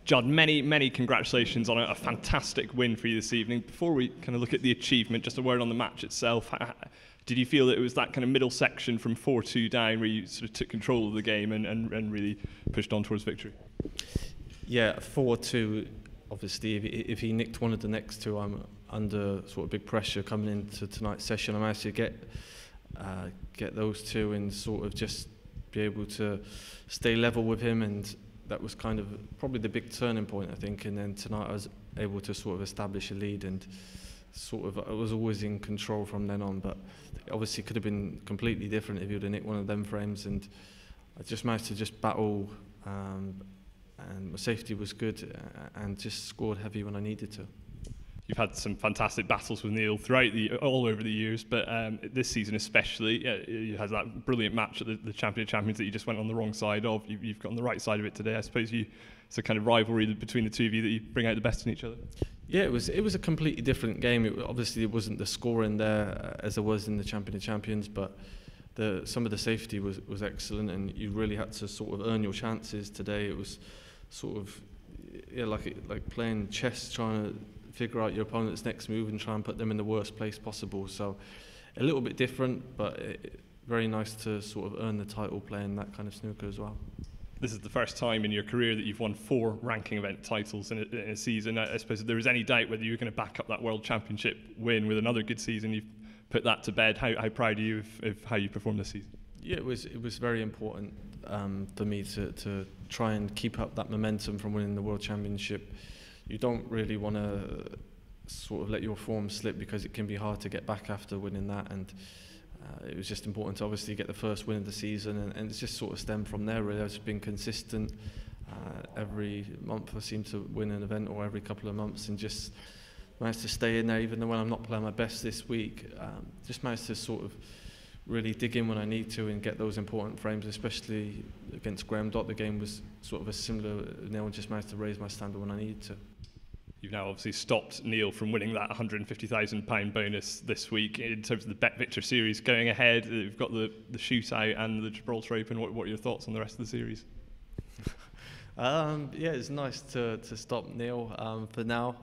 Judd, many congratulations on a fantastic win for you this evening. Before we kind of look at the achievement, just a word on the match itself. Did you feel that it was that kind of middle section from 4-2 down where you sort of took control of the game and really pushed on towards victory? Yeah, 4-2, obviously, if he nicked one of the next two, I'm under sort of big pressure coming into tonight's session. I managed to get those two and sort of just be able to stay level with him, and that was kind of probably the big turning point, I think. And then tonight I was able to sort of establish a lead, and sort of I was always in control from then on. But obviously it could have been completely different if he would have nicked one of them frames, and I just managed to just battle, and my safety was good, and just scored heavy when I needed to. You've had some fantastic battles with Neil throughout all over the years, but this season especially, you had that brilliant match at the Champion of Champions that you just went on the wrong side of. You've got on the right side of it today. I suppose it's a kind of rivalry between the two of you that you bring out the best in each other. Yeah, it was a completely different game. Obviously, it wasn't the scoring there as there was in the Champion of Champions, but some of the safety was excellent, and you really had to sort of earn your chances today. It was sort of like playing chess, trying to figure out your opponent's next move and try and put them in the worst place possible. So a little bit different, but very nice to sort of earn the title playing that kind of snooker as well. This is the first time in your career that you've won 4 ranking event titles in a season. I suppose if there was any doubt whether you were going to back up that World Championship win with another good season, you've put that to bed. How proud are you of how you performed this season? Yeah, it was very important for me to try and keep up that momentum from winning the World Championship. You don't really want to sort of let your form slip, because it can be hard to get back after winning that, and it was just important to obviously get the first win of the season, and it's just sort of stemmed from there really. I've just been consistent. Every month I seem to win an event, or every couple of months, and just managed to stay in there even though when I'm not playing my best this week. Just managed to sort of really dig in when I need to and get those important frames, especially against Graham Dott. The game was sort of a similar, Neil just managed to raise my standard when I needed to. You've now obviously stopped Neil from winning that £150,000 bonus this week. In terms of the BetVictor series going ahead, you've got the shootout and the Gibraltar Open. What are your thoughts on the rest of the series? Yeah, it's nice to stop Neil for now.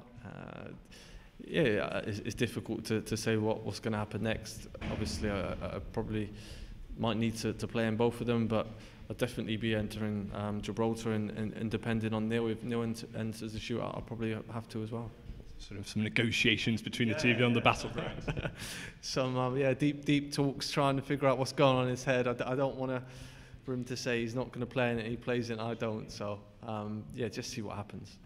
Yeah, it's difficult to say what's going to happen next. Obviously, I probably might need to play in both of them, but I'll definitely be entering Gibraltar, and depending on Neil, if Neil enters the shootout, I'll probably have to as well. Sort of some negotiations between the two of you on the battleground. Some deep talks, trying to figure out what's going on in his head. I don't want for him to say he's not going to play in it, he plays it, and I don't. So yeah, just see what happens.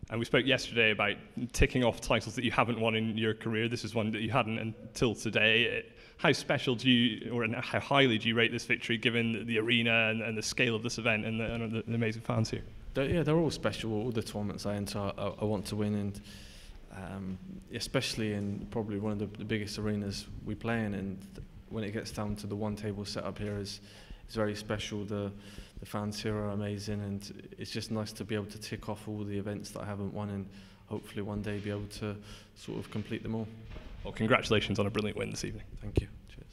And we spoke yesterday about ticking off titles that you haven't won in your career. This is one that you hadn't until today. How special do you, or how highly do you rate this victory, given the arena and the scale of this event and the amazing fans here? They're all special. All the tournaments I enter, I want to win, and especially in probably one of the biggest arenas we play in. And when it gets down to the one table setup here, is very special. The fans here are amazing, and it's just nice to be able to tick off all the events that I haven't won, and hopefully one day be able to sort of complete them all. Well, congratulations on a brilliant win this evening. Thank you. Cheers.